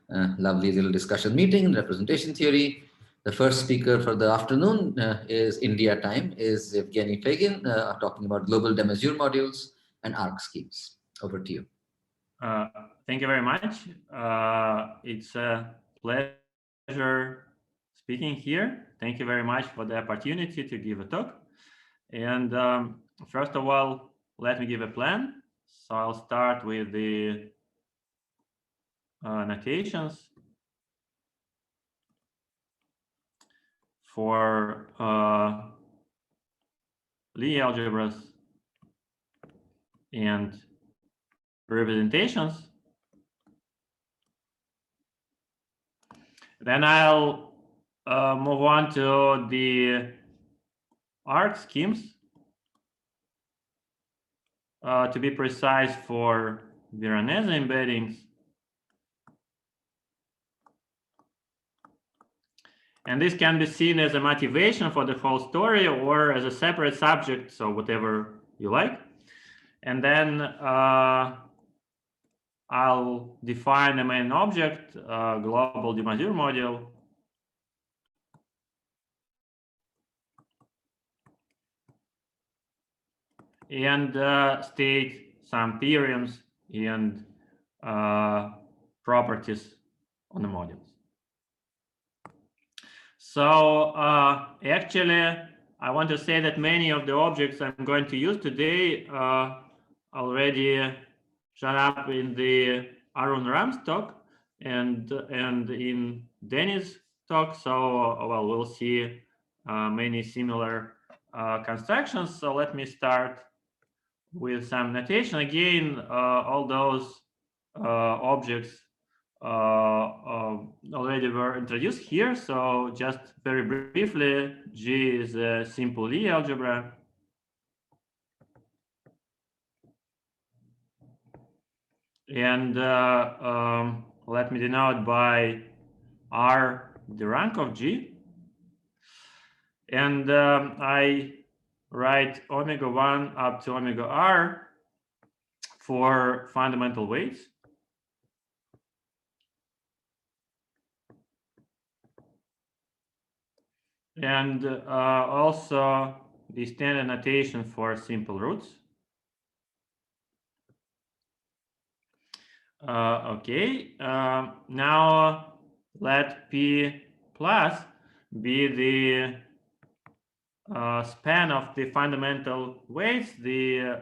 lovely little discussion meeting in representation theory. The first speaker for the afternoon is India time, is Evgeny Feigin, talking about global Demazure modules and ARC schemes. Over to you. Thank you very much. It's a pleasure speaking here. Thank you very much for the opportunity to give a talk. And first of all, let me give a plan. So I'll start with the notations for Lie algebras and representations. Then I'll move on to the ARC schemes. To be precise, for Varanes embeddings. And this can be seen as a motivation for the whole story or as a separate subject, so whatever you like. And then I'll define the main object, global Demazure module. And state some theorems and properties on the modules. So actually, I want to say that many of the objects I'm going to use today already showed up in the Arun Ram's talk and in Dennis' talk. So well, we'll see many similar constructions. So let me start with some notation. Again, all those objects already were introduced here. So just very briefly, G is a simple Lie algebra. And let me denote by R the rank of G. And I write omega 1 up to omega r for fundamental weights. And also the standard notation for simple roots. Okay, now let P plus be the span of the fundamental weights, the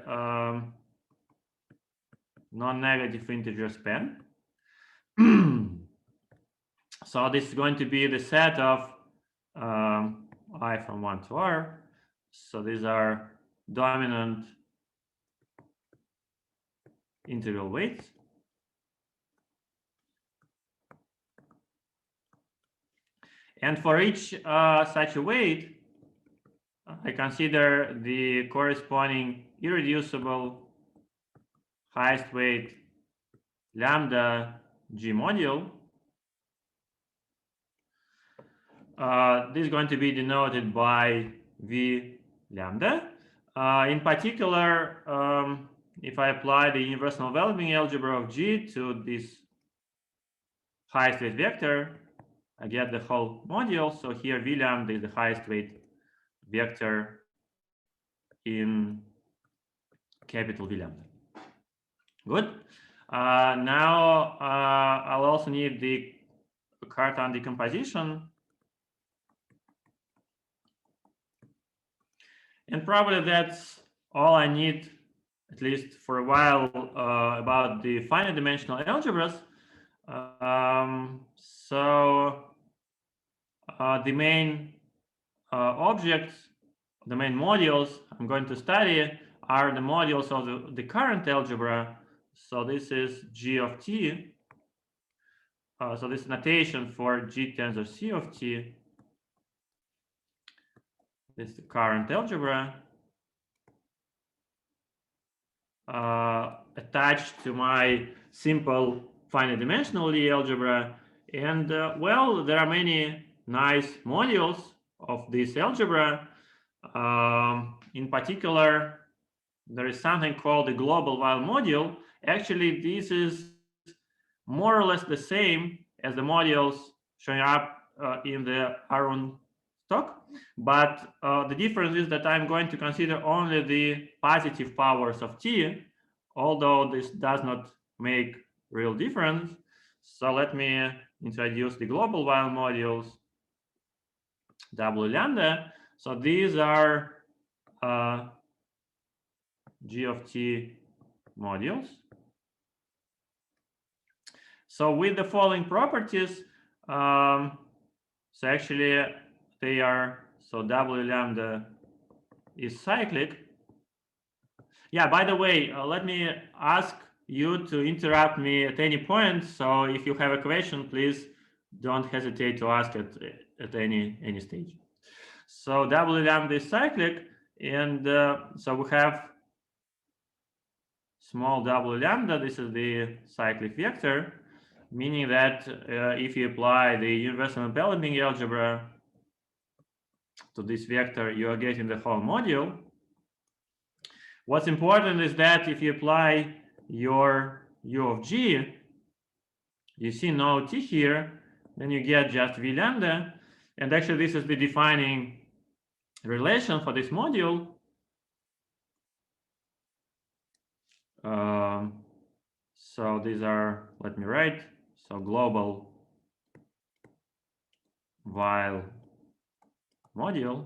non-negative integer span. So this is going to be the set of I from 1 to r. So these are dominant integral weights. And for each such a weight, I consider the corresponding irreducible highest weight lambda G module. This is going to be denoted by V lambda. In particular, if I apply the universal enveloping algebra of G to this highest weight vector, I get the whole module. So here V lambda is the highest weight vector in capital V lambda. Good. Now I'll also need the Cartan decomposition. And probably that's all I need, at least for a while, about the finite dimensional algebras. So the main objects, the main modules I'm going to study are the modules of the current algebra. So this is G of t. So this notation for G tensor C of t. This is the current algebra attached to my simple finite dimensional Lie algebra. And well, there are many nice modules of this algebra. In particular, there is something called the global while module. Actually, this is more or less the same as the modules showing up in the Arun stock, but the difference is that I'm going to consider only the positive powers of t, although this does not make real difference. So let me introduce the global while modules w lambda. So these are g of t modules. So with the following properties, so actually they are, so w lambda is cyclic. Yeah, by the way, let me ask you to interrupt me at any point. So if you have a question, please don't hesitate to ask at any stage. So w lambda is cyclic, and so we have small w lambda. This is the cyclic vector, meaning that if you apply the universal enveloping algebra to this vector, you are getting the whole module. What's important is that if you apply your u of g, you see no t here, then you get just v lambda. And actually, this is the defining relation for this module. So these are, let me write, so global while module.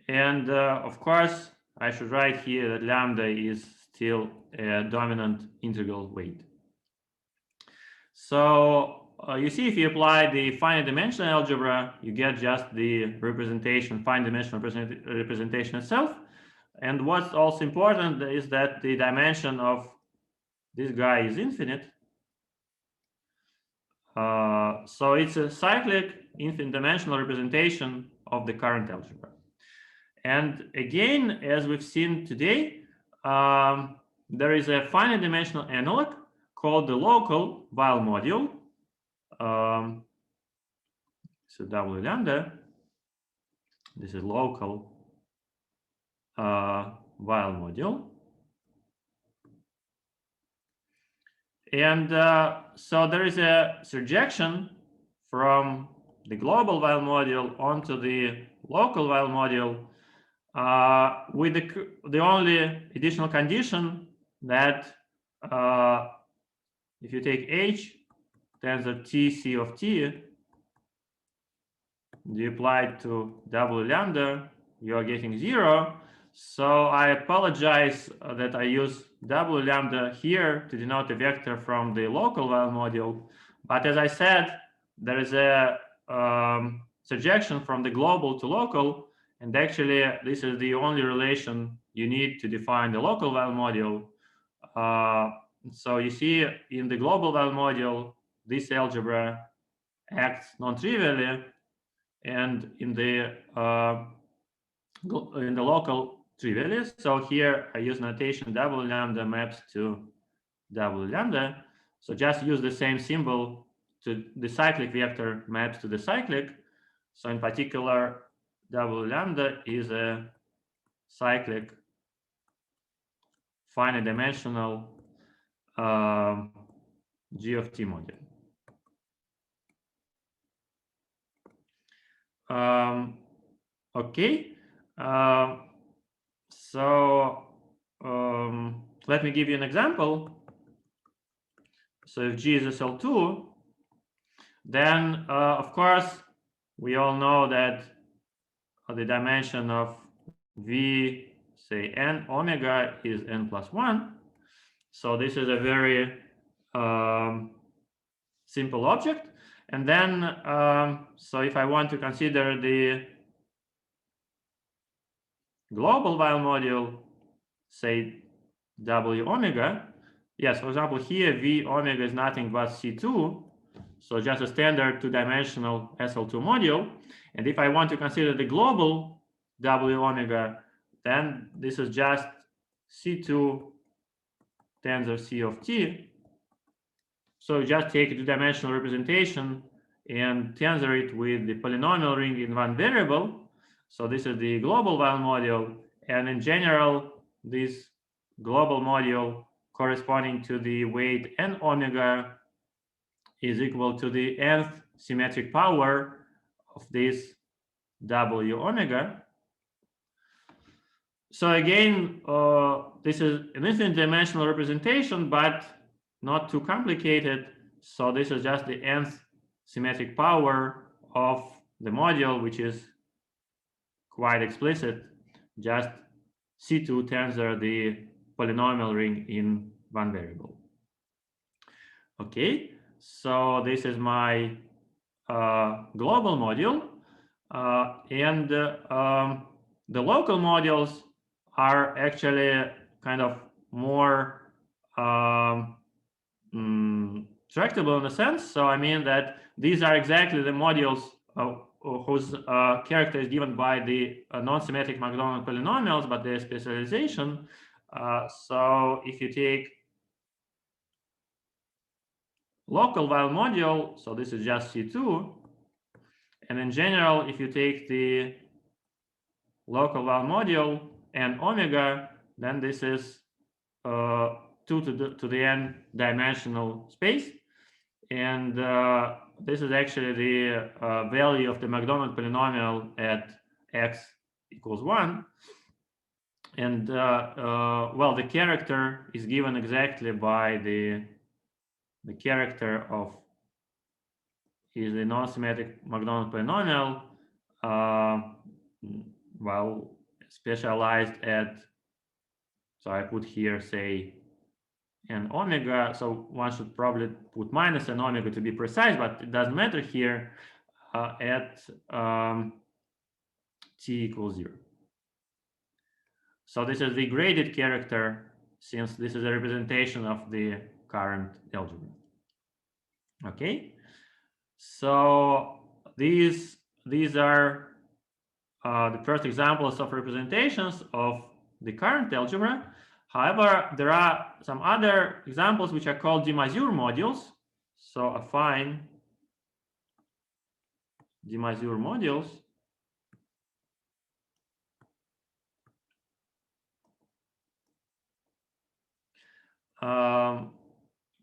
And of course, I should write here that lambda is still a dominant integral weight. So you see, if you apply the finite dimensional algebra, you get just the representation, finite dimensional representation itself. And what's also important is that the dimension of this guy is infinite. So it's a cyclic infinite dimensional representation of the current algebra. And again, as we've seen today, there is a finite dimensional analog called the local while module. So w lambda, this is local while module. And so there is a surjection from the global while module onto the local while module with the only additional condition that if you take h tensor t c of t, you apply it to w lambda, you are getting 0. So I apologize that I use w lambda here to denote a vector from the local while module. But as I said, there is a surjection from the global to local. And actually, this is the only relation you need to define the local while module. So you see, in the global while module, this algebra acts non-trivially, and in the local trivially. So here I use notation w lambda maps to w lambda. So just use the same symbol to the cyclic vector maps to the cyclic. So in particular, w lambda is a cyclic finite dimensional g of t module. Okay. So let me give you an example. So if G is SL2, then of course we all know that the dimension of V, say n omega, is n plus 1. So this is a very simple object. And then so if I want to consider the global while module, say w omega, yes, for example, here v omega is nothing but C2, so just a standard two-dimensional SL2 module. And if I want to consider the global w omega, then this is just C2 tensor C of t. So just take a two-dimensional representation and tensor it with the polynomial ring in one variable. So this is the global while module, and in general, this global module corresponding to the weight n omega is equal to the nth symmetric power of this W omega. So again, this is an infinite dimensional representation, but not too complicated. So this is just the nth symmetric power of the module, which is quite explicit, just C2 tensor the polynomial ring in one variable. Okay, so this is my global module, and the local modules are actually kind of more tractable in a sense. So I mean that these are exactly the modules whose character is given by the non-symmetric Macdonald polynomials, but their specialization. So if you take local Weil module, so this is just C2, and in general, if you take the local Weil module and omega, then this is 2 to the n dimensional space, and this is actually the value of the Macdonald polynomial at x equals 1. And well, the character is given exactly by the character of is the non-symmetric Macdonald polynomial, well, specialized at, so I put here, say, an omega. So one should probably put minus an omega to be precise, but it doesn't matter here, at t equals 0. So this is the graded character, since this is a representation of the current algebra. Okay, so these are the first examples of representations of the current algebra. However, there are some other examples which are called Demazure modules. So affine Demazure modules.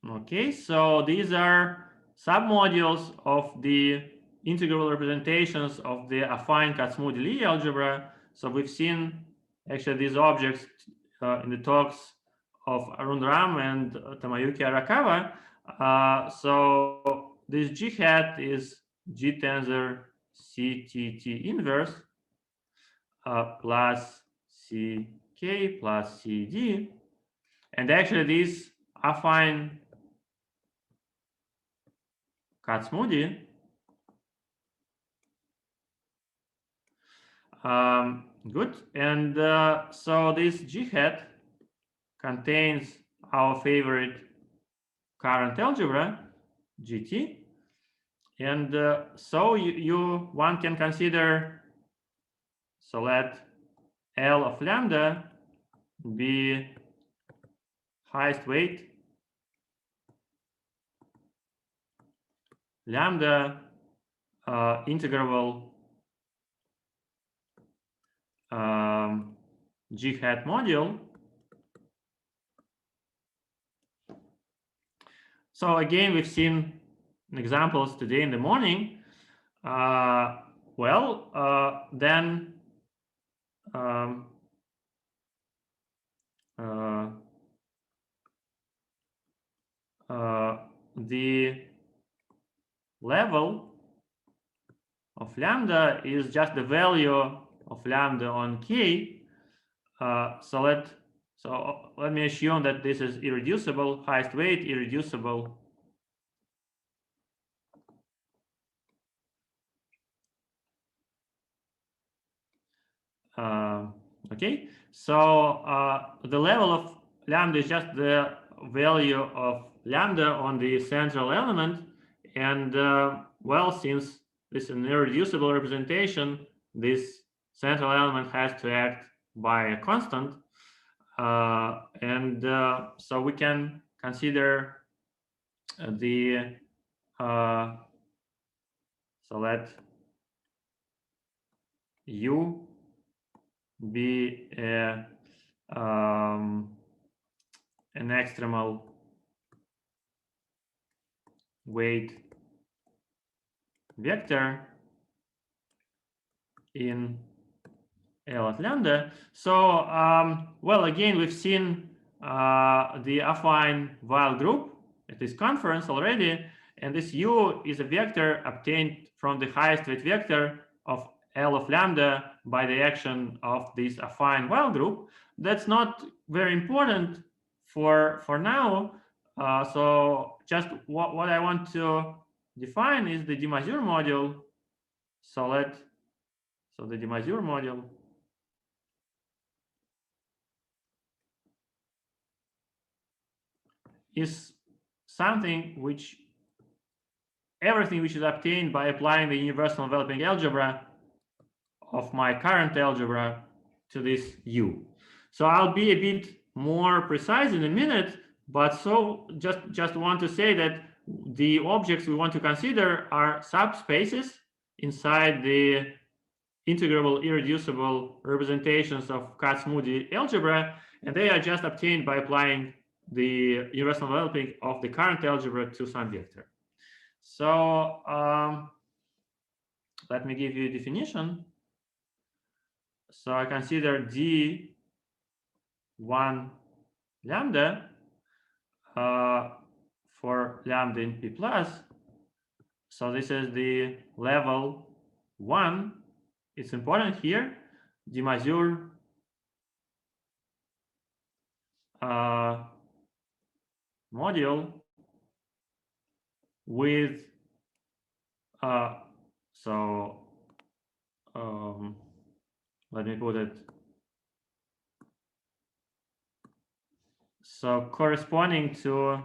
Okay, so these are submodules of the integral representations of the affine Kac-Moody-Lie algebra. So we've seen actually these objects in the talks of Arun Ram and Tamayuki Arakawa. So this G hat is G tensor CTT inverse plus CK plus CD. And actually these affine Kac-Moody good. And so this G hat contains our favorite current algebra, GT. And so one can consider, so let L of lambda be highest weight lambda integrable G hat module. So again, we've seen examples today in the morning. Then the level of lambda is just the value of lambda on K. So let me assume that this is irreducible, highest weight, irreducible. Okay, so the level of lambda is just the value of lambda on the central element, and well, since this is an irreducible representation, this central element has to act by a constant, and so we can consider the so let U be an extremal weight vector in L at lambda. So, well, again, we've seen the affine Weil group at this conference already, and this U is a vector obtained from the highest weight vector of L of lambda by the action of this affine Weil group. That's not very important for now. So just what I want to define is the Demazure module. So the Demazure module is something which everything which is obtained by applying the universal enveloping algebra of my current algebra to this U. So I'll be a bit more precise in a minute, but so just want to say that the objects we want to consider are subspaces inside the integrable irreducible representations of Kac-Moody algebra, and they are just obtained by applying the universal enveloping of the current algebra to some vector. So let me give you a definition. So I consider D1 lambda for lambda in P plus. So this is the level 1. It's important here. Demazure module with let me put it. So corresponding to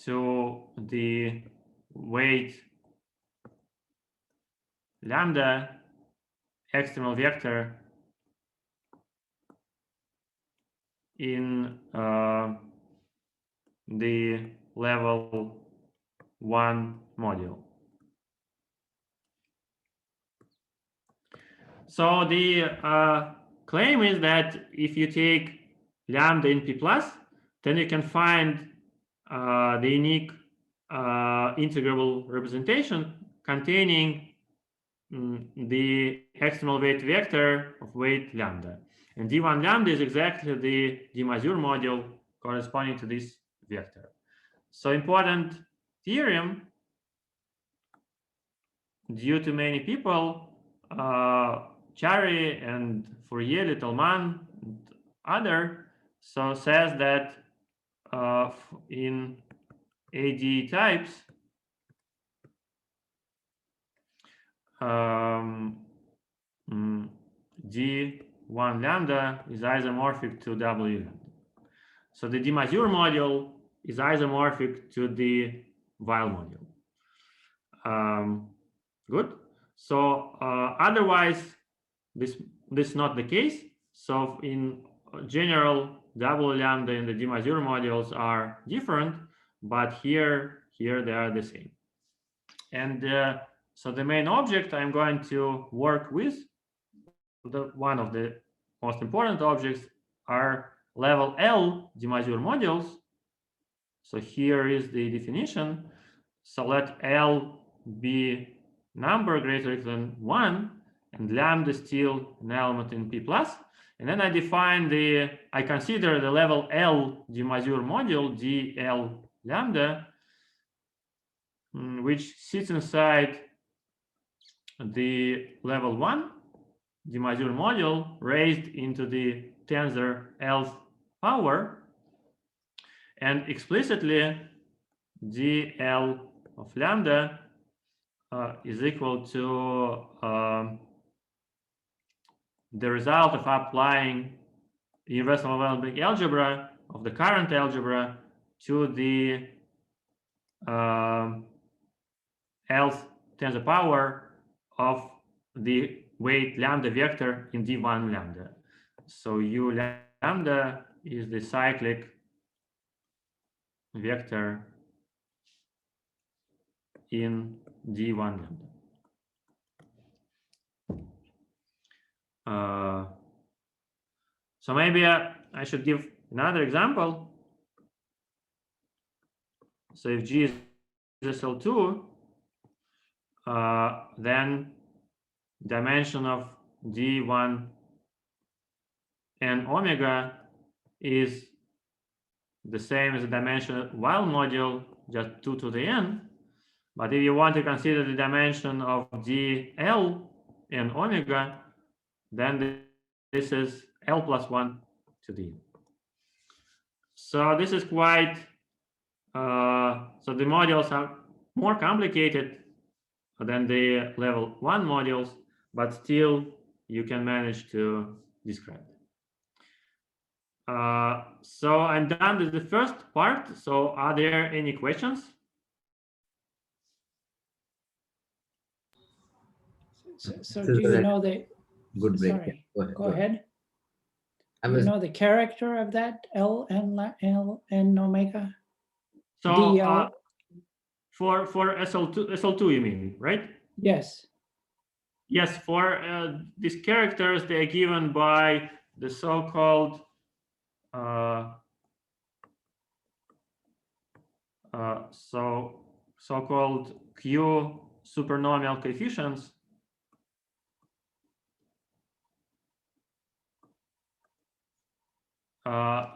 to the weight lambda external vector in the level 1 module. So the claim is that if you take lambda in P plus, then you can find the unique integrable representation containing the external weight vector of weight lambda. And D1 lambda is exactly the Demazure module corresponding to this vector. So important theorem due to many people, Chari and Fourier, Littleman, and other, so says that in AD types, D1 lambda is isomorphic to W lambda. So the Demazure module is isomorphic to the Weil module. Good. So otherwise, this is not the case. So in general, W lambda and the Demazure modules are different, but here they are the same. And so the main object I'm going to work with, one of the most important objects, are level L Demazure modules. So here is the definition. So let L be number greater than 1 and lambda still an element in P plus. And then I define I consider the level L Demazure module DL lambda, which sits inside the level 1 Demazure module raised into the tensor Lth power, and explicitly dl of lambda is equal to the result of applying universal enveloping algebra of the current algebra to the Lth tensor power of the weight lambda vector in D1 lambda. So U lambda is the cyclic vector in D1 lambda. So maybe I should give another example. So if G is SL2, then dimension of D1 and omega is the same as the dimension while module, just 2 to the n. But if you want to consider the dimension of dl and omega, then this is l plus 1 to the n. So this is quite, so the modules are more complicated than the level 1 modules, but still you can manage to describe it. So I'm done with the first part. So are there any questions? So do you know the, Good break. sorry, Yeah, go ahead. I Do you was know the character of that L and omega? So DL? for SL2 you mean, right? Yes. Yes, for these characters, they are given by the so-called so-called Q supernomial coefficients.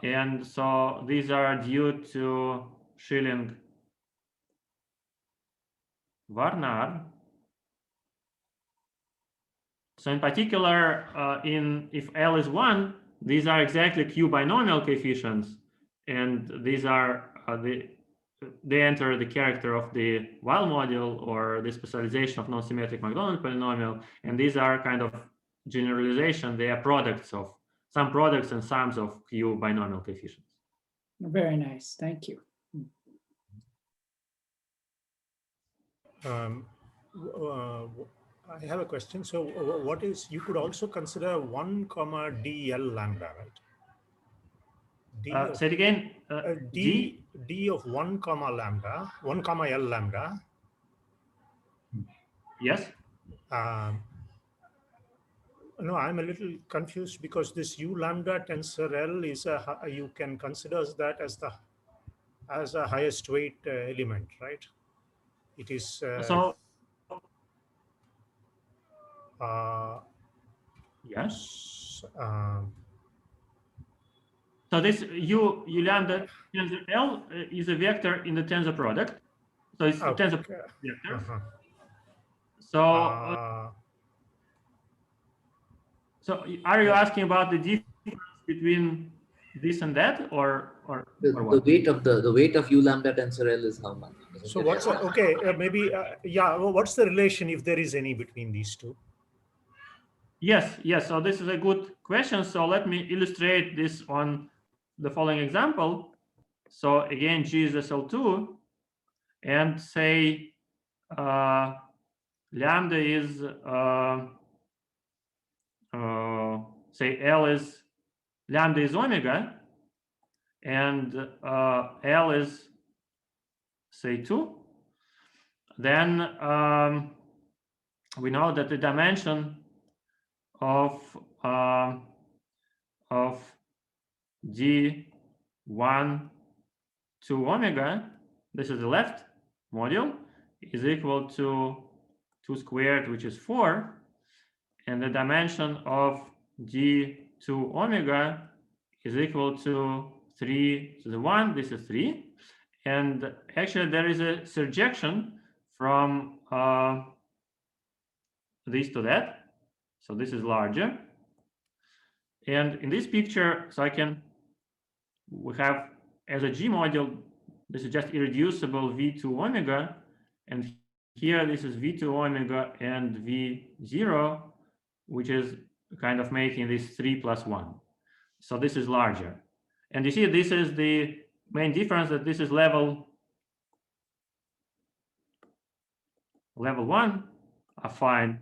And so these are due to Schilling-Varnar. So in particular, if L is 1, these are exactly Q binomial coefficients, and these are they enter the character of the while module or the specialization of non-symmetric Macdonald polynomial, and these are kind of generalization. They are products of some products and sums of Q binomial coefficients. Very nice. Thank you. I have a question. So what is, you could also consider 1 comma DL lambda, right? Say it again. D of 1 comma lambda, 1 comma L lambda. Yes. No, I'm a little confused because this U lambda tensor L is you can consider that as a highest weight element, right? It is yes. So this U lambda tensor L is a vector in the tensor product. So it's a tensor vector. So so are you asking about the difference between this and that, or the weight of the weight of U lambda tensor L is how much? So what's okay? Maybe yeah. Well, what's the relation, if there is any, between these two? Yes. So this is a good question. So let me illustrate this on the following example. So again, G is SL2, and say lambda is say L is lambda is omega, and L is say 2. Then we know that the dimension of D1 to omega, this is the left module, is equal to 2 squared, which is 4, and the dimension of D2 omega is equal to 3 to the 1. This is 3, and actually there is a surjection from this to that. So this is larger. And in this picture, so we have as a G module, this is just irreducible V2 omega. And here this is V2 omega and V0, which is kind of making this 3 plus 1. So this is larger. And you see, this is the main difference, that this is level 1 affine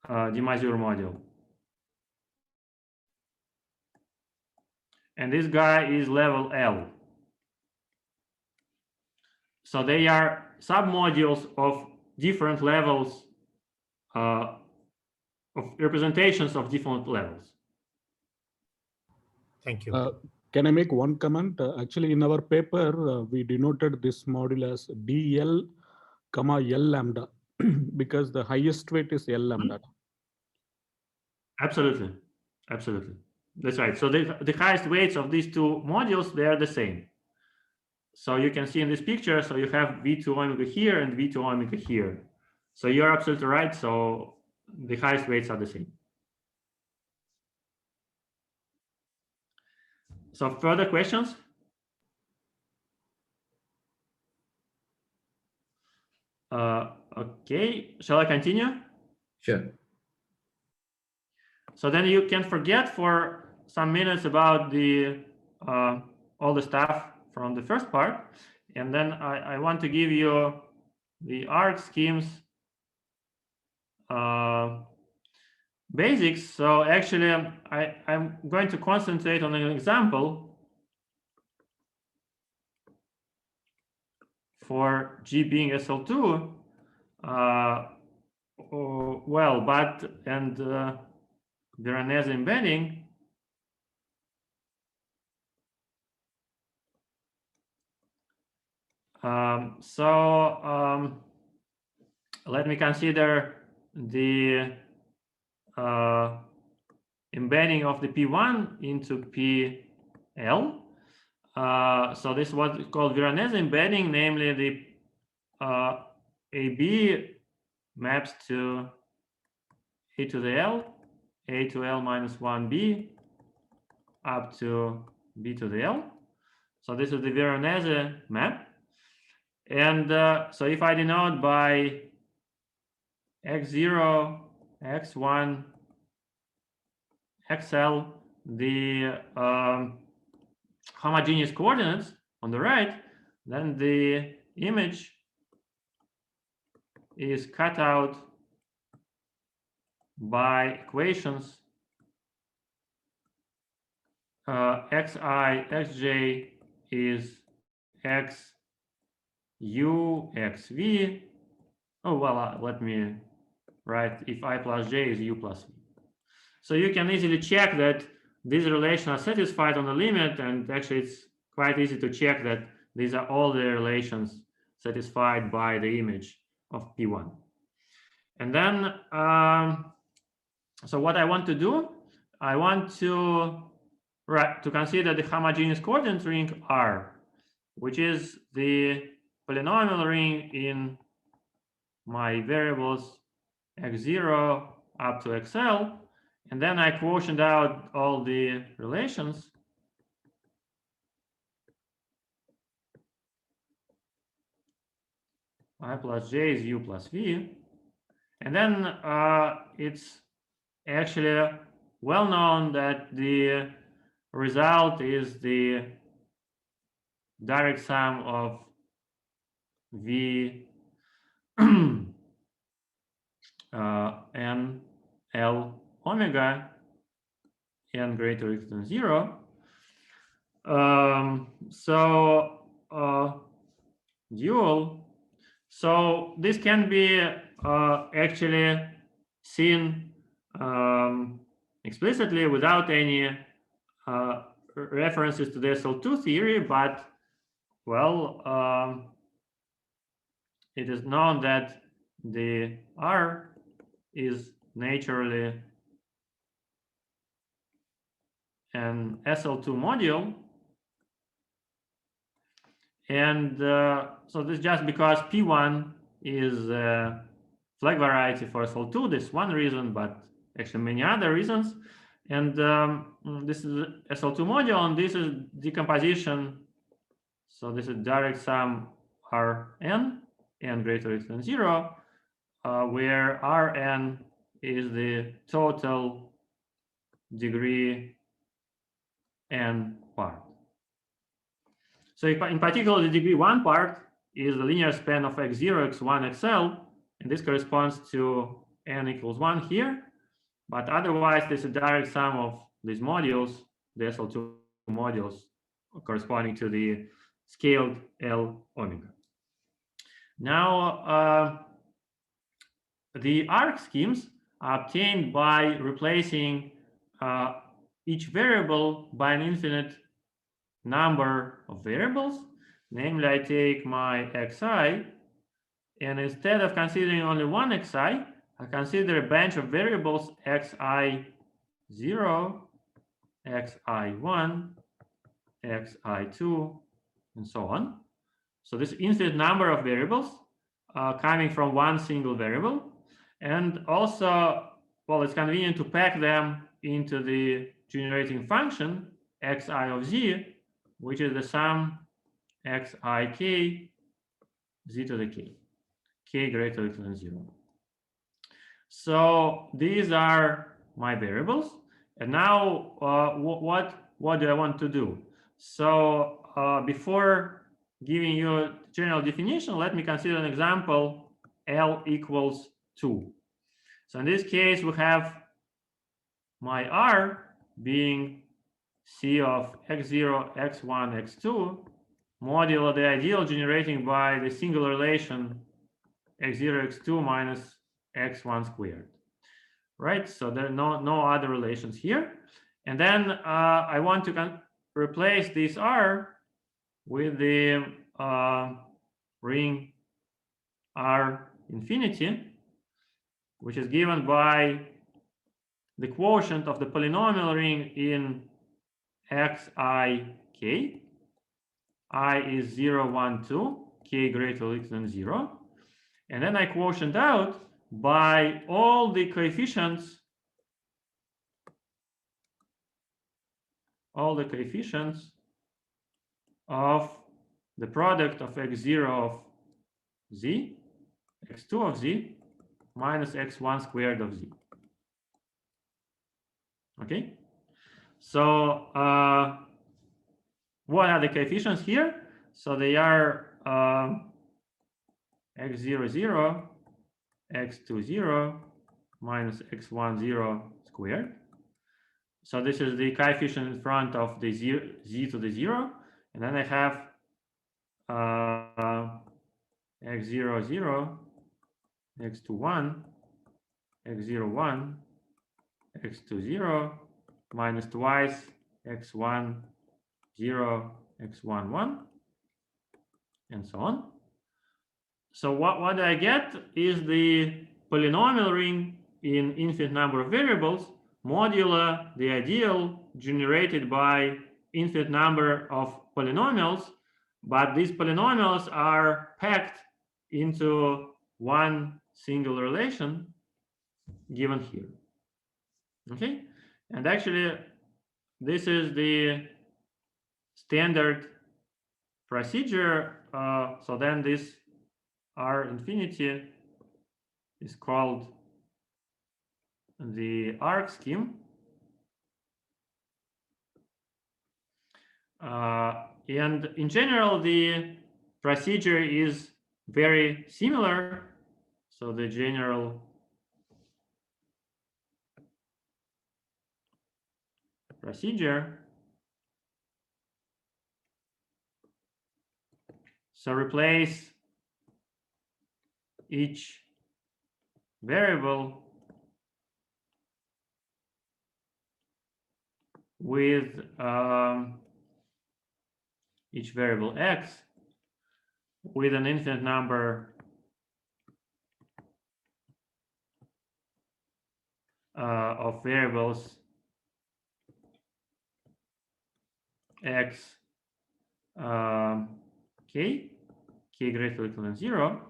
Demazure module. And this guy is level L. So they are submodules of different levels representations of different levels. Thank you. Can I make one comment? Actually, in our paper, we denoted this module as DL, L lambda, because the highest weight is L lambda. Absolutely, absolutely. That's right. So the highest weights of these two modules, they are the same. So you can see in this picture, so you have V2 omega here and V2 omega here. So you're absolutely right. So the highest weights are the same. So further questions? Okay, shall I continue? Sure. So then you can forget for some minutes about the all the stuff from the first part, and then I want to give you the ARC schemes basics. So actually, I'm going to concentrate on an example for G being SL2. Well, but and Varanes embedding. Let me consider the embedding of the P1 into PL. So this is what is called Varanes embedding, namely the AB maps to A to the L, A to L minus 1B up to B to the L. So this is the Varanes map. And so if I denote by x0, x1, xl, the homogeneous coordinates on the right, then the image is cut out by equations xi, xj is x u, xv. Oh, well, let me write if I plus j is u plus v. So you can easily check that these relations are satisfied on the limit, and actually it's quite easy to check that these are all the relations satisfied by the image of P1. And then, so what I want to do, I want to consider the homogeneous coordinate ring R, which is the polynomial ring in my variables x0 up to xl, and then I quotient out all the relations. I plus j is u plus v. And then it's actually well known that the result is the direct sum of v n l omega n greater or equal than 0. Dual. So this can be actually seen explicitly without any references to the SL2 theory, but well, it is known that the R is naturally an SL2 module. And so this is just because P1 is a flag variety for SL2. This is one reason, but actually many other reasons. And this is SL2 module, and this is decomposition. So this is direct sum Rn, n greater or equal than 0, where Rn is the total degree n part. So in particular, the degree 1 part is the linear span of x0, x1, xl, and this corresponds to n equals 1 here. But otherwise, this is a direct sum of these modules, the SL2 modules, corresponding to the scaled L omega. Now, the ARC schemes obtained by replacing each variable by an infinite number of variables. Namely, I take my xi, and instead of considering only one xi, I consider a bunch of variables xi0, xi1, xi2, and so on. So this infinite number of variables coming from one single variable. And also, well, it's convenient to pack them into the generating function xi of z, which is the sum xik z to the k greater or equal than 0. So these are my variables. And now what do I want to do? So before giving you a general definition, let me consider an example L equals 2. So in this case, we have my R being C of x0, x1, x2, modulo the ideal generating by the singular relation x0, x2 minus x1 squared. Right? So there are no other relations here. And then I want to replace this R with the ring R infinity, which is given by the quotient of the polynomial ring in xik. I is 0, 1, 2, k greater or equal than 0. And then I quotient out by all the coefficients of the product of x0 of z, x2 of z, minus x1 squared of z. Okay? So what are the coefficients here? So they are x0, 0, x2, 0, minus x1, 0 squared. So this is the coefficient in front of the z to the 0. And then I have x0, 0, x2, 1, x0, 1, x2, 0, minus twice x1, 0, x1, 1, and so on. So what I get is the polynomial ring in infinite number of variables modulo the ideal generated by infinite number of polynomials, but these polynomials are packed into one single relation given here. Okay, and actually this is the standard procedure. So then this R infinity is called the arc scheme. And in general, the procedure is very similar. So the general procedure. So replace each variable with each variable x with an infinite number of variables x k greater or equal than 0,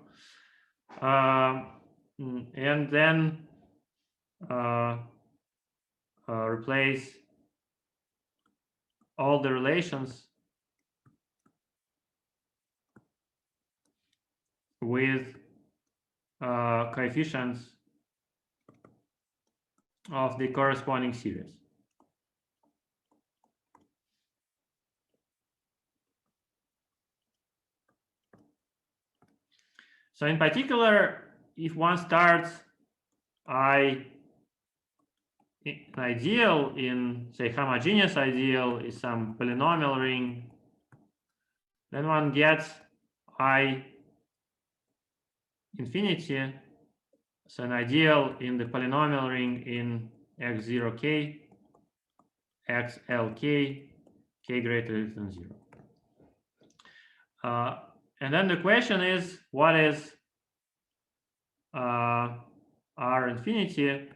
and then replace all the relations with coefficients of the corresponding series. So in particular, if one starts an ideal in, say, homogeneous ideal is some polynomial ring, then one gets I infinity so an ideal in the polynomial ring in x0k, xlk, k greater than 0. And then the question is, what is R infinity,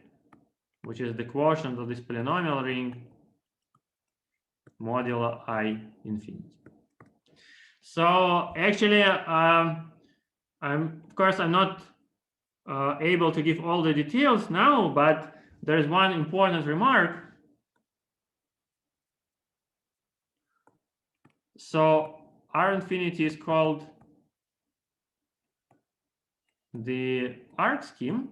which is the quotient of this polynomial ring modulo I infinity. So actually, of course, I'm not able to give all the details now, but there is one important remark. So R infinity is called the arc scheme,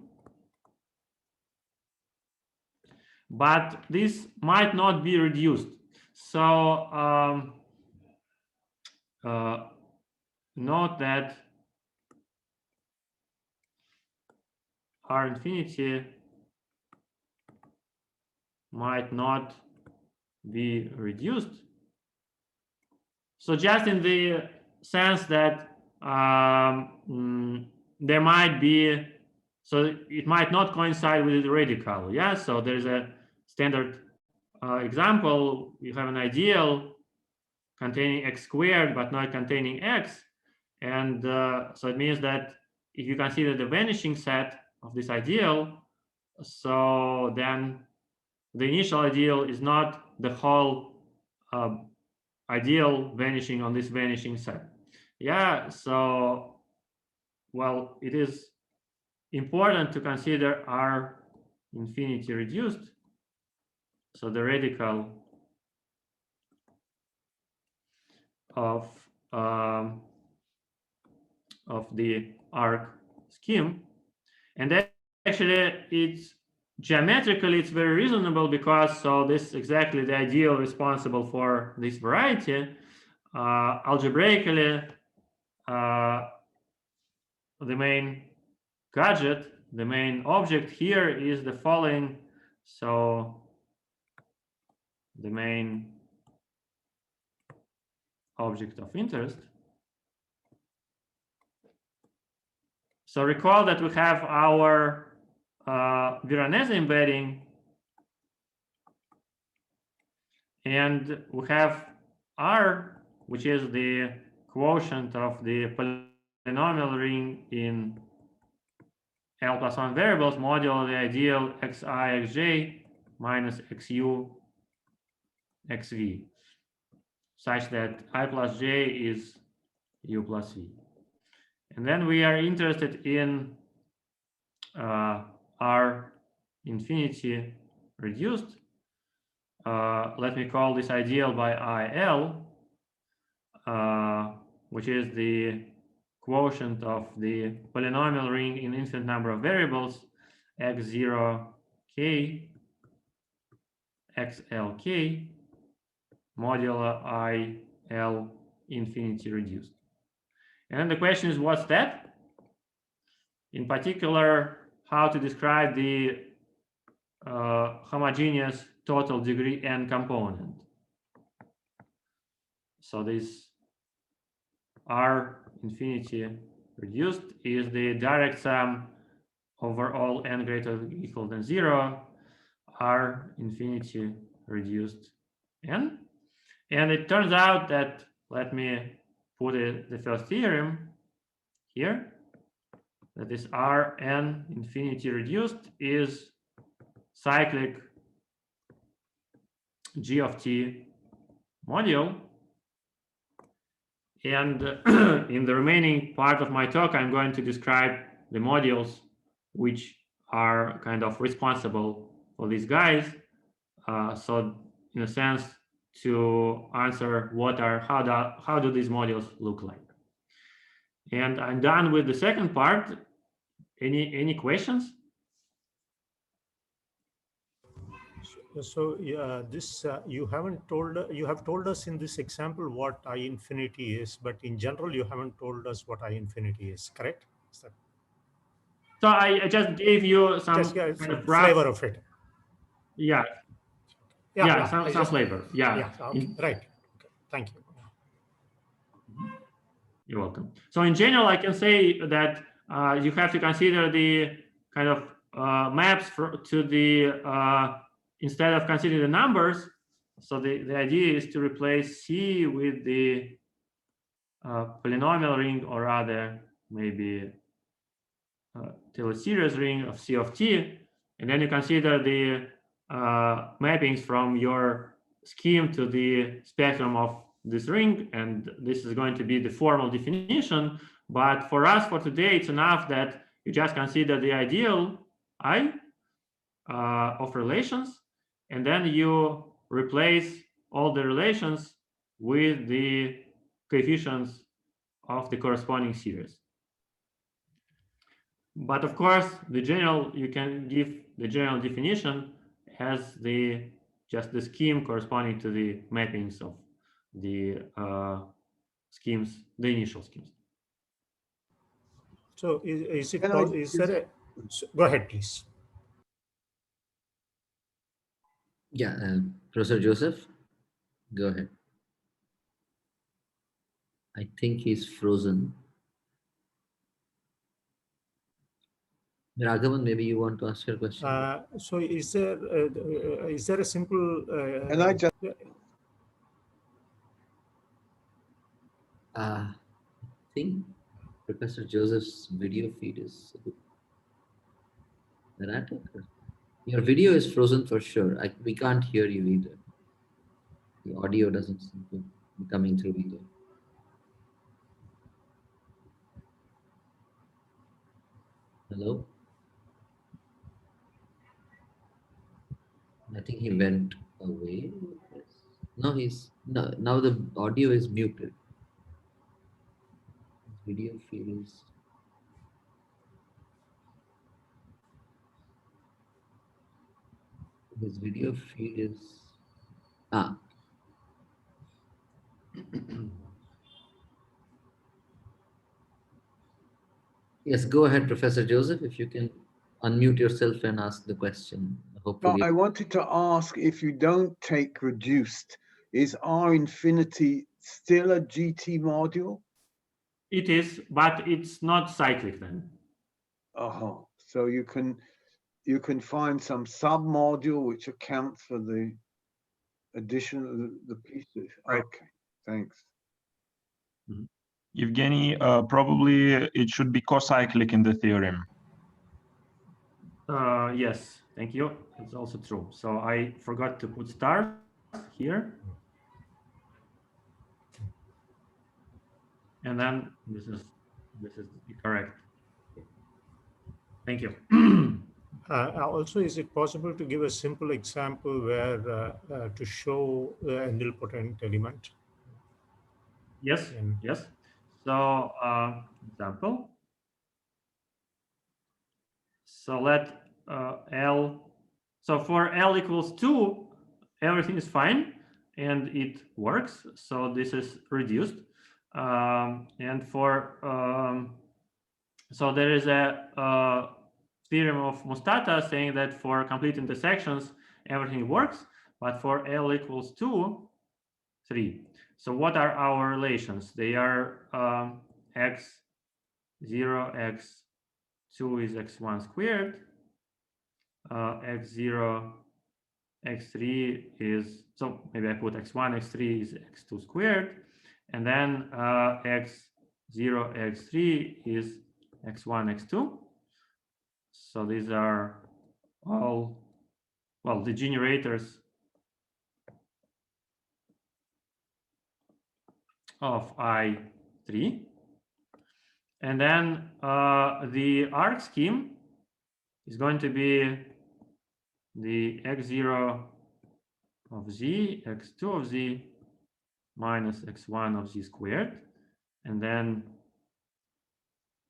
but this might not be reduced. So note that R infinity might not be reduced. So just in the sense that there might be, so it might not coincide with the radical. Yeah, so there's a standard example. You have an ideal containing x squared but not containing x, and so it means that if you consider the vanishing set of this ideal, so then the initial ideal is not the whole ideal vanishing on this vanishing set. Yeah, so well, it is important to consider R infinity reduced. So the radical of the arc scheme, and that actually it's geometrically it's very reasonable, because so this is exactly the ideal responsible for this variety. Algebraically, the main gadget, the main object here is the following. So the main object of interest. So recall that we have our Varanes embedding, and we have R, which is the quotient of the polynomial ring in L plus 1 variables modulo the ideal xi xj minus xu xv, such that I plus j is u plus v. And then we are interested in R infinity reduced. Let me call this ideal by IL, which is the quotient of the polynomial ring in infinite number of variables x0k, xlk, modulo IL infinity reduced. And then the question is, what's that? In particular, how to describe the homogeneous total degree n component. So this R infinity reduced is the direct sum over all n greater than or equal than 0, R infinity reduced n. And it turns out that, let me put the first theorem here, that this Rn infinity reduced is cyclic G of t module. And in the remaining part of my talk, I'm going to describe the modules which are kind of responsible for these guys. So in a sense, to answer how do these modules look like. And I'm done with the second part. Any questions? So this you have told us in this example what I infinity is, but in general you haven't told us what I infinity is, correct? Is that... So I just gave you some kind of flavor of it. Yeah. Yeah, some flavor. Yeah. Okay. Right. Okay. Thank you. You're welcome. So in general, I can say that you have to consider the kind of maps to the, instead of considering the numbers, so the idea is to replace C with the polynomial ring, or rather maybe Taylor series ring of C of t, and then you consider the mappings from your scheme to the spectrum of this ring, and this is going to be the formal definition. But for us, for today, it's enough that you just consider the ideal I of relations, and then you replace all the relations with the coefficients of the corresponding series. But of course, the general, you can give the general definition as the just the scheme corresponding to the mappings of the schemes, the initial schemes. So is it Can I- is there a, go ahead, please. Yeah, Professor Joseph, go ahead. I think he's frozen. Raghavan, maybe you want to ask your question? So is there a simple? Can I just I think Professor Joseph's video feed is a bit erratic. Your video is frozen for sure. We can't hear you either. The audio doesn't seem to be coming through either. Hello? I think he went away. No, now the audio is muted. Video feed is. His video feed is. Yes, go ahead, Professor Joseph, if you can unmute yourself and ask the question. Hopefully. I wanted to ask, if you don't take reduced, is R infinity still a GT module? It is, but it's not cyclic then. Oh, so you can find some sub-module which accounts for the addition of the pieces. Right. Okay, thanks. Evgeny, probably it should be co-cyclic in the theorem. Yes, thank you. It's also true. So I forgot to put stars here. And then this is correct. Thank you. Also, is it possible to give a simple example where to show a nilpotent element? Yes, And yes. So example. So let L, so for L equals 2, everything is fine and it works. So this is reduced. And for, so there is a theorem of Mustata saying that for complete intersections, everything works, but for L equals 2, 3. So what are our relations? They are x0, x2 is x1 squared, x0, x3 is, so maybe I put x1, x3 is x2 squared, and then x0, x3 is x1, x2. So these are all, well, the generators of I3. And then the arc scheme is going to be the x0 of z, x2 of z minus x1 of z squared, and then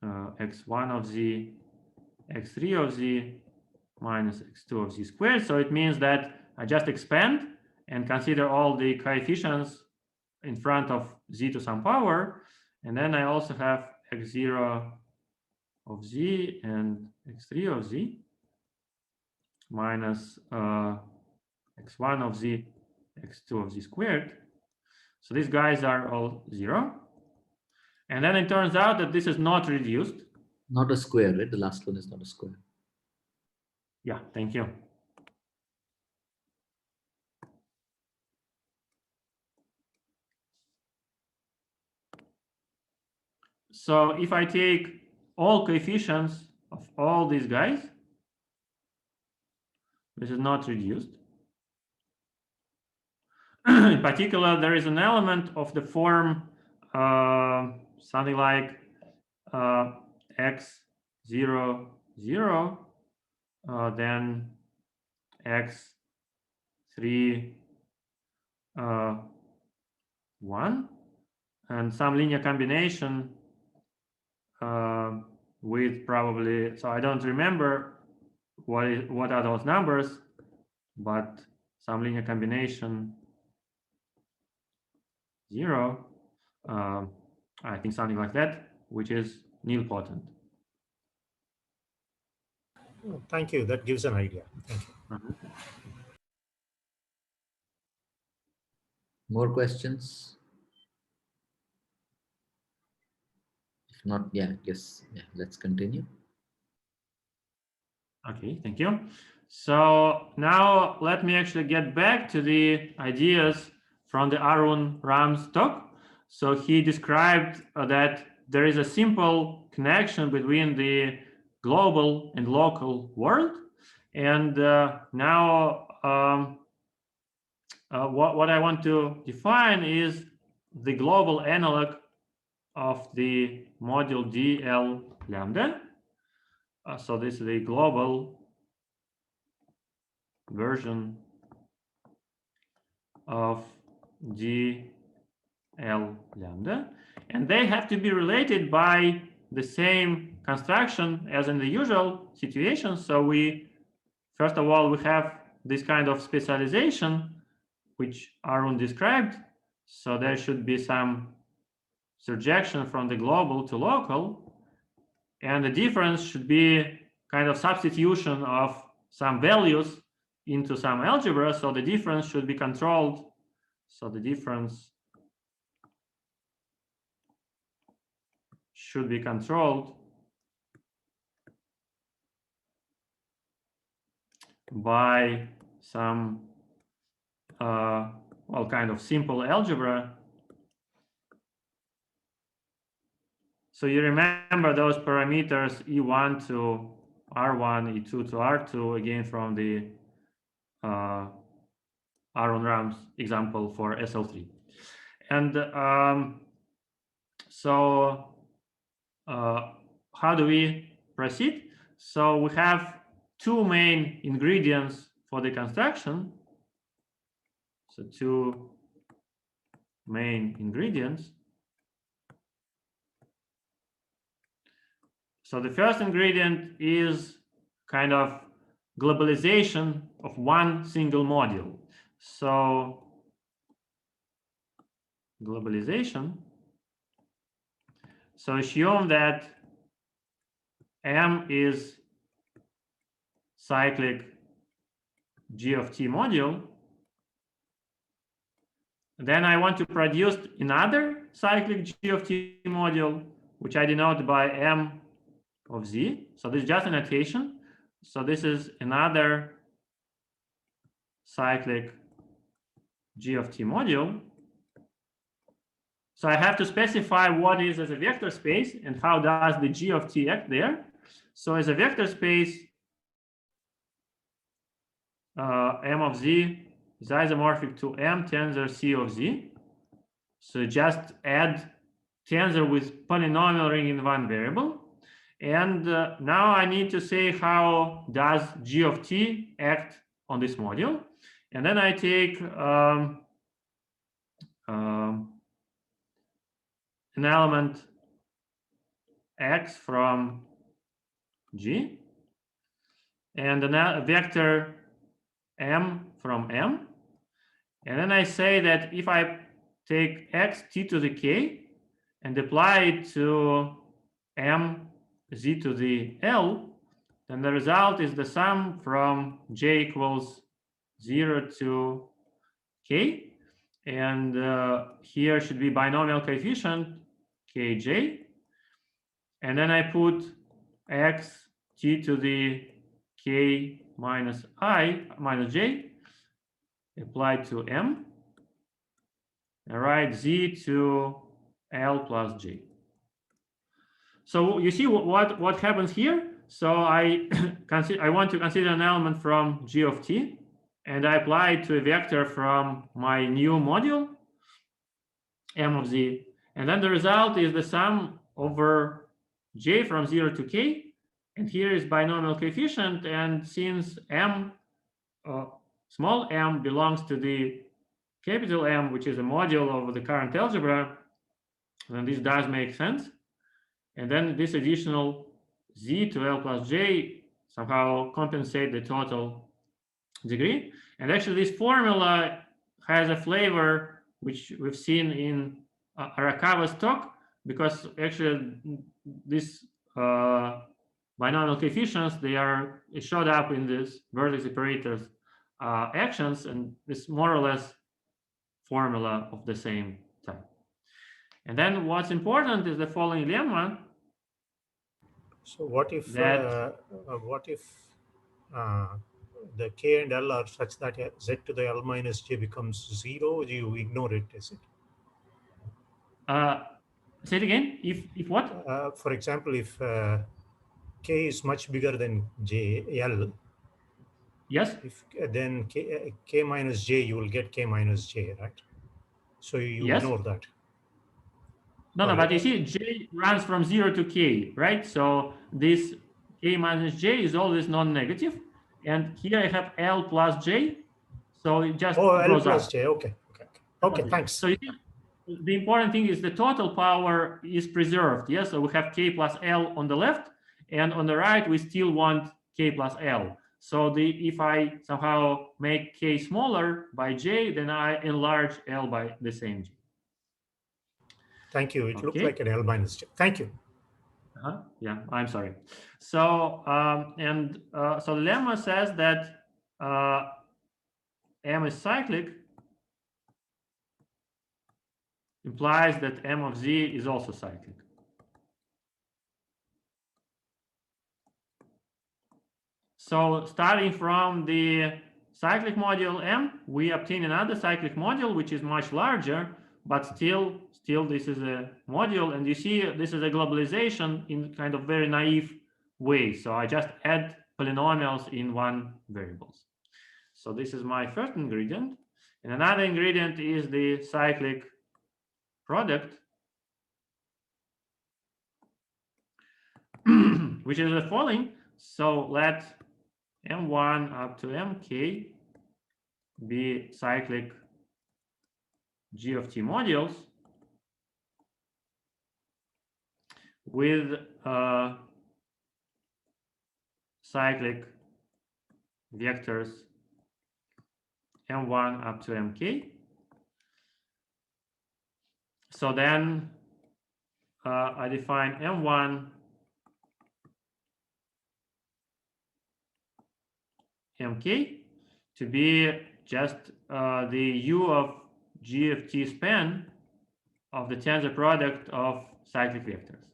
x1 of z, x3 of z minus x2 of z squared. So it means that I just expand and consider all the coefficients in front of z to some power, and then I also have x0 of z and x3 of z minus x1 of z, x2 of z squared. So these guys are all 0. And then it turns out that this is not reduced. Not a square, right? The last one is not a square. Yeah, thank you. So if I take all coefficients of all these guys, this is not reduced. In particular, there is an element of the form something like x 0, 0, then x 3, 1, and some linear combination with probably, so I don't remember what are those numbers, but some linear combination 0, I think something like that, which is nilpotent. Oh, thank you. That gives an idea. Thank you. More questions? If not, yeah, let's continue. Okay, thank you. So now let me actually get back to the ideas from the Arun Ram's talk. So he described that there is a simple connection between the global and local world. And now what I want to define is the global analog of the module DL lambda. So this is the global version of DL lambda, and they have to be related by the same construction as in the usual situation. So we, first of all, we have this kind of specialization which Arun described. So there should be some surjection from the global to local, and the difference should be kind of substitution of some values into some algebra. So the difference should be controlled. So the difference should be controlled by some well, kind of simple algebra. So you remember those parameters E1 to R1, E2 to R2, again from the Arun Ram's example for SL3. And so how do we proceed? So we have two main ingredients for the construction. So two main ingredients. So the first ingredient is kind of globalization of one single module. So globalization. So assume that M is cyclic G of T module. Then I want to produce another cyclic G of T module, which I denote by M of Z. So this is just a notation. So this is another cyclic G of T module. So I have to specify what is as a vector space and how does the G of T act there. So as a vector space, M of Z is isomorphic to M tensor C of Z. So just add tensor with polynomial ring in one variable. And now I need to say how does G of T act on this module. And then I take an element X from G and a vector M from M. And then I say that if I take X T to the K and apply it to M Z to the L, then the result is the sum from J equals 0 to K. And here should be binomial coefficient Kj. And then I put X T to the K minus I minus j applied to M, and write Z to L plus J. So you see what happens here? So I want to consider an element from G of t, and I apply it to a vector from my new module, M of Z. And then the result is the sum over J from 0 to K. And here is binomial coefficient. And since M, small m, belongs to the capital M, which is a module of the current algebra, then this does make sense. And then this additional Z to L plus J somehow compensate the total degree. And actually this formula has a flavor which we've seen in Arakawa's talk, because actually this binomial coefficients, it showed up in this vertex operators actions, and this more or less formula of the same type. And then what's important is the following lemma. So what if That- the k and l are such that z to the l minus j becomes 0? You ignore it, is it? Say it again. If what? For example, if k is much bigger than l, Yes. if then k minus j, you will get k minus j, right? So you Yes. ignore that. No, Oh, but you see, j runs from 0 to k, right? So this k minus j is always non-negative, and here I have l plus j, so it just L goes plus up. j. Okay, thanks. So you see, the important thing is the total power is preserved. Yes, so we have k plus l on the left, and on the right we still want k plus l. So if I somehow make k smaller by j, then I enlarge l by the same j. Thank you. It looked Okay. like an L minus j. Thank you. Yeah, I'm sorry. So so the lemma says that M is cyclic, implies that M of Z is also cyclic. So starting from the cyclic module M, we obtain another cyclic module which is much larger, but still this is a module, and you see this is a globalization in kind of very naive way. So I just add polynomials in one variables. So this is my first ingredient, and another ingredient is the cyclic product, which is the following. So let M1 up to Mk be cyclic G of t modules with cyclic vectors M1 up to Mk. So then I define M1 Mk to be just the U of G of t span of the tensor product of cyclic vectors.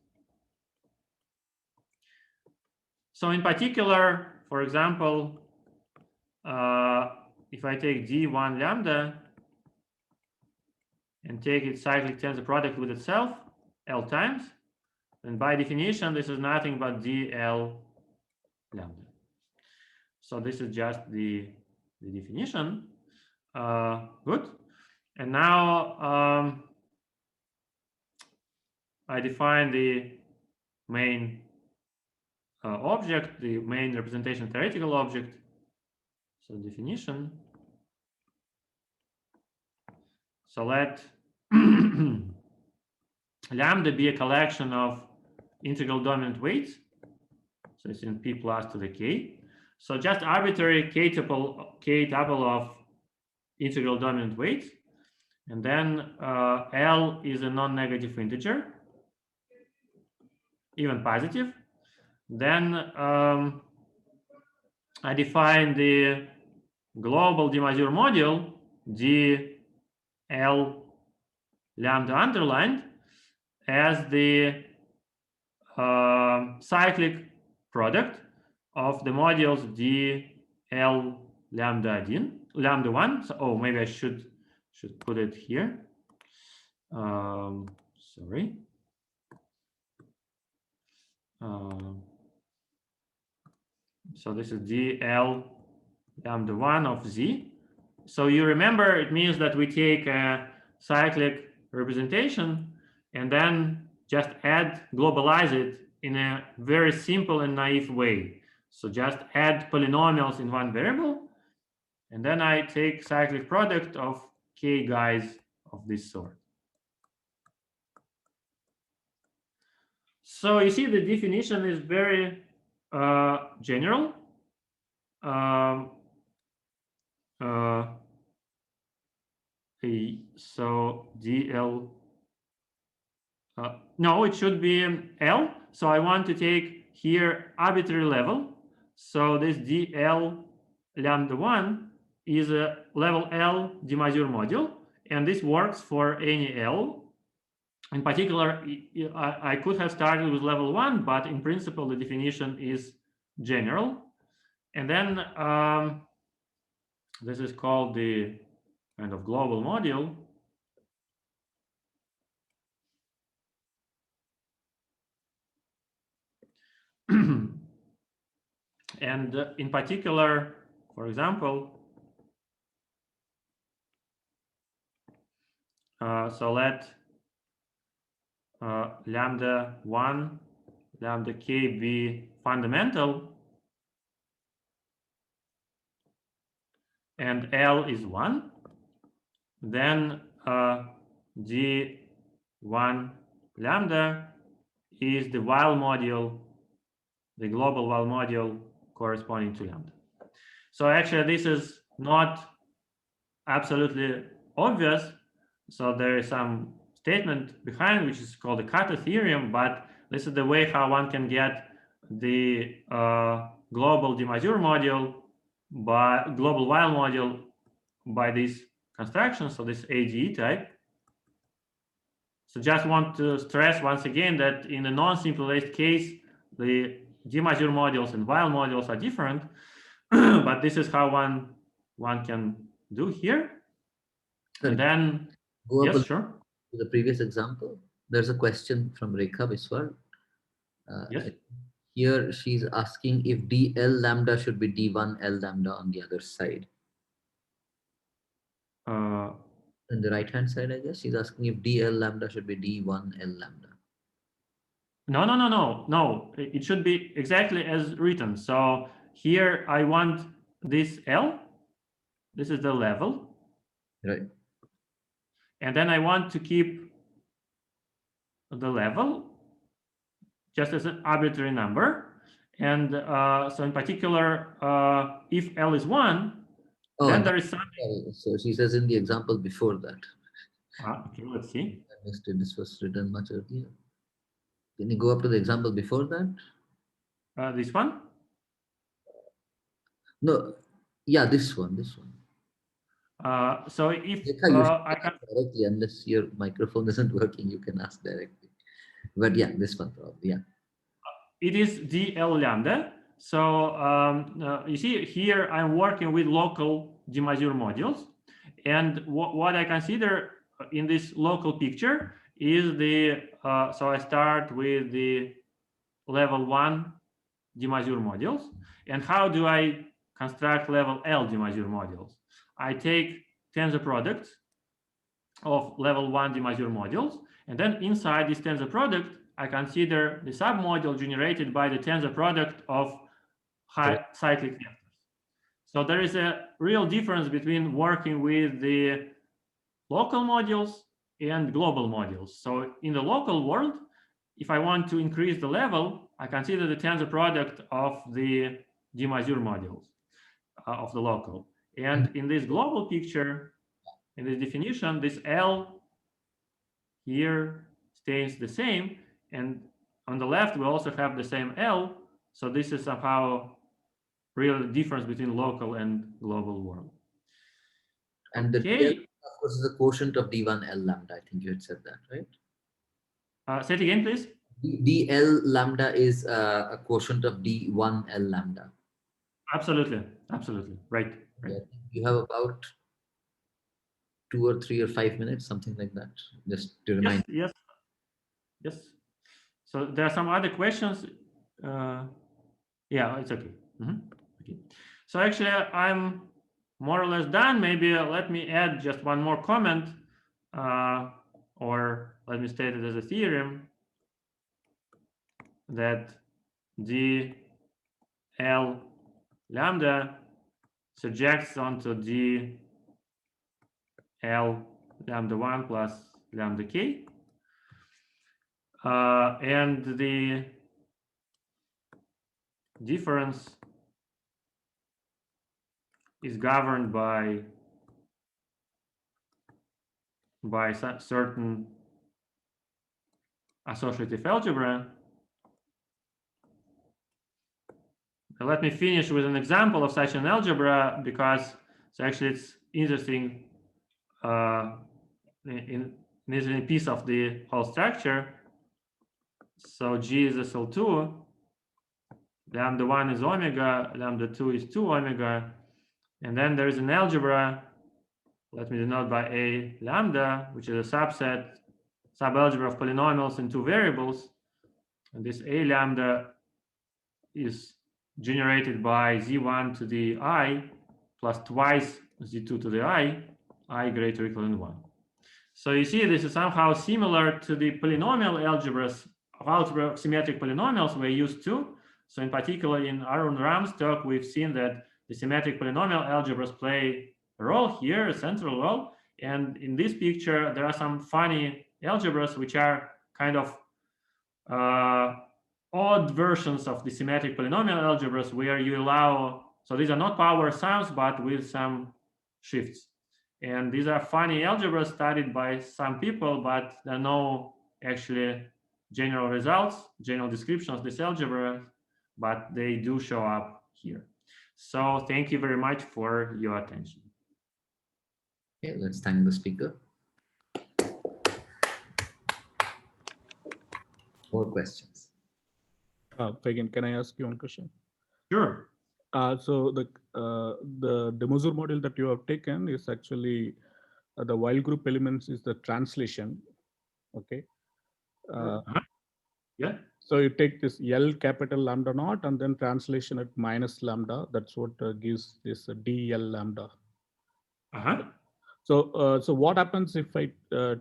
So in particular, for example, if I take d1 lambda and take its cyclic tensor product with itself L times, then by definition this is nothing but dL lambda. So this is just the definition. Good. And now I define the main object, the main representation theoretical object. So definition. So let lambda be a collection of integral dominant weights. So it's in P plus to the K. So just arbitrary K tuple of integral dominant weights. And then L is a non-negative integer, even positive. Then I define the global Demazure module dL lambda underlined as the cyclic product of the modules L lambda lambda 1. So, oh, maybe I should put it here. Sorry. So this is dl lambda 1 of z. So you remember, it means that we take a cyclic representation and then just globalize it in a very simple and naive way. So just add polynomials in one variable, and then I take cyclic product of k guys of this sort. So you see the definition is very general. So dl, no, it should be L. So I want to take here arbitrary level. So this dl lambda 1 is a level L Demazure module, and this works for any L. In particular, I could have started with level 1, but in principle, the definition is general. And then this is called the kind of global module. And in particular, for example, so let lambda 1, lambda k be fundamental, and L is 1, then d1 lambda is the while module, the global while module corresponding to lambda. So actually, this is not absolutely obvious. So there is some statement behind, which is called the Kata theorem, but this is the way how one can get the global Demazure module by global while module by this construction, so this ADE type. So just want to stress once again that in a non-simple list case, the Demazure modules and while modules are different, but this is how one can do here. And then, Go up yes, sure. to the previous example. There's a question from Rekha Biswar. Yes. Here she's asking if dl lambda should be d1 l lambda on the other side. On the right hand side, I guess she's asking if dl lambda should be d1 l lambda. No. It should be exactly as written. So here I want this L. This is the level. Right. And then I want to keep the level just as an arbitrary number. And so in particular, if L is 1, then there is something. So she says in the example before that. Okay, let's see. I missed it. This was written much earlier. Can you go up to the example before that? This one? No. Yeah, this one. So if I can directly, unless your microphone isn't working, you can ask directly. But yeah, this one probably, yeah. It is dl lambda. So you see here I'm working with local Demazure modules, and what I consider in this local picture is the so I start with the level 1 Demazure modules. And how do I construct level L Demazure modules? I take tensor product of level 1 Demazure modules, and then inside this tensor product I consider the submodule generated by the tensor product of cyclic vectors. So there is a real difference between working with the local modules and global modules. So in the local world, if I want to increase the level, I consider the tensor product of the Demazure modules of the local. And in this global picture, in this definition, this L here stays the same. And on the left, we also have the same L. So this is somehow real difference between local and global world. And the DL, of course, is a quotient of d1 l lambda. I think you had said that, right? Say it again, please. dl lambda is a quotient of d1 l lambda. Absolutely. absolutely. Right. Yeah, you have about 2 or 3 or 5 minutes, something like that, just to remind. Yes. So there are some other questions. Yeah, it's okay. Okay. So actually, I'm more or less done. Maybe let me add just one more comment, or let me state it as a theorem that d L lambda surjects onto d L lambda 1 plus lambda k. And the difference is governed by certain associative algebra. Let me finish with an example of such an algebra, because actually it's interesting in a piece of the whole structure. So G is SL2, lambda 1 is omega, lambda 2 is 2 omega, and then there is an algebra, let me denote by A lambda, which is a subalgebra of polynomials in two variables. And this A lambda is generated by Z1 to the I plus twice Z2 to the I greater or equal than 1. So you see, this is somehow similar to the polynomial algebras of algebra of symmetric polynomials we're used to. So in particular, in Arun Ram's talk, we've seen that the symmetric polynomial algebras play a role here, a central role. And in this picture, there are some funny algebras which are kind of odd versions of the symmetric polynomial algebras where you allow, so these are not power sums, but with some shifts. And these are funny algebras studied by some people, but there are no actually general results, general descriptions of this algebra, but they do show up here. So thank you very much for your attention. Okay, let's thank the speaker. More questions? Feigin, can I ask you one question? Sure. So the Demazure model that you have taken is actually the while group elements is the translation. Okay. Yeah. So you take this L capital lambda naught and then translation at minus lambda. That's what gives this DL lambda. So so what happens if I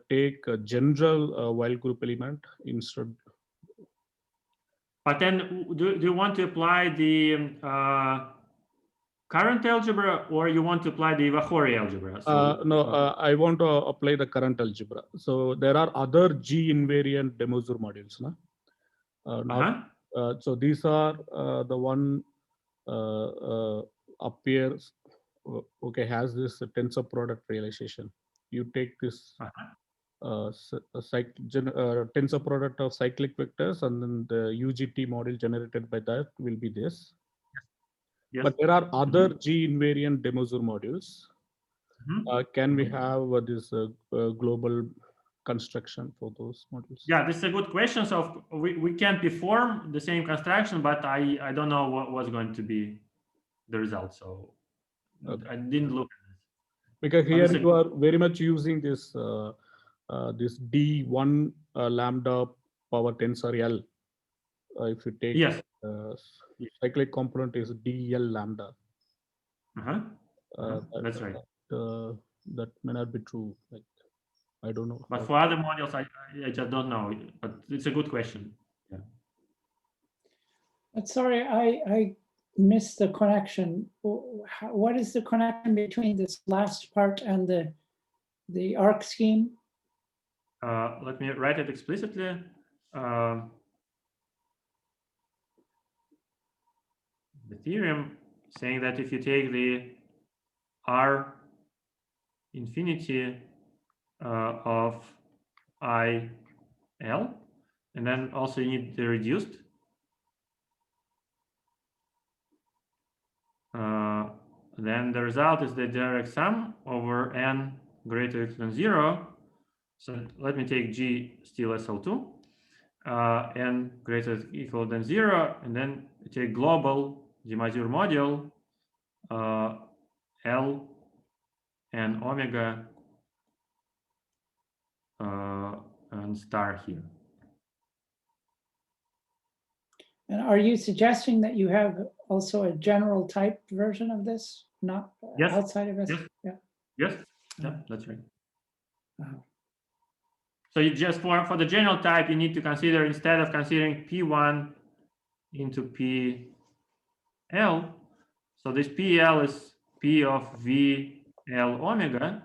take a general while group element instead? But then do you want to apply the current algebra, or you want to apply the Vahori algebra? So, no, I want to apply the current algebra. So there are other G invariant Demazure modules. So these are the one appears, okay, has this tensor product realization. You take this tensor product of cyclic vectors, and then the UGT model generated by that will be this. Yes. But there are other G invariant Demazure modules. Can we have this global construction for those modules? Yeah, this is a good question. So we can perform the same construction, but I don't know what was going to be the result. So I didn't look at this. Because here you are very much using this this D1 lambda power tensor L. If you take cyclic component is DL lambda. That's right. That may not be true. Like, I don't know. But for other modules, I just don't know. But it's a good question. Yeah. But sorry, I missed the connection. What is the connection between this last part and the arc scheme? Let me write it explicitly. The theorem saying that if you take the R infinity of IL, and then also you need the reduced, then the result is the direct sum over n greater than 0. So let me take G still SL2, n greater than equal than 0, and then take global Demazure module L and omega and star here. And are you suggesting that you have also a general type version of this, not Yes. outside of this? Yes. Yeah. Yes, yeah, that's right. Uh-huh. So you just for the general type, you need to consider, instead of considering P1 into PL, so this PL is P of VL omega,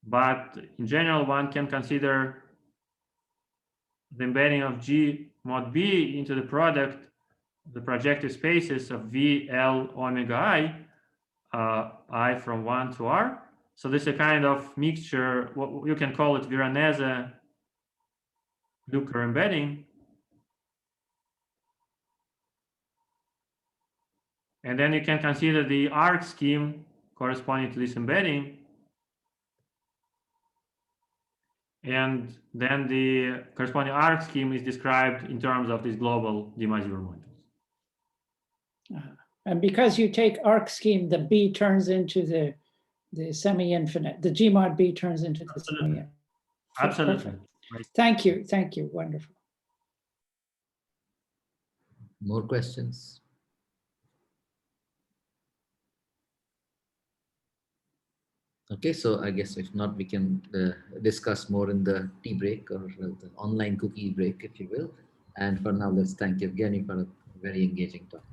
but in general, one can consider the embedding of G mod B into the product, the projective spaces of VL omega I from 1 to R. So this is a kind of mixture, what you can call it Varanes embedding. And then you can consider the arc scheme corresponding to this embedding. And then the corresponding arc scheme is described in terms of these global Demazure modules. And because you take arc scheme, the B turns into the semi-infinite. The G mod B turns into the semi-infinite. Absolutely. Perfect. Thank you. Thank you. Wonderful. More questions? Okay, so I guess if not, we can discuss more in the tea break or the online cookie break, if you will. And for now, let's thank Evgeny for a very engaging talk.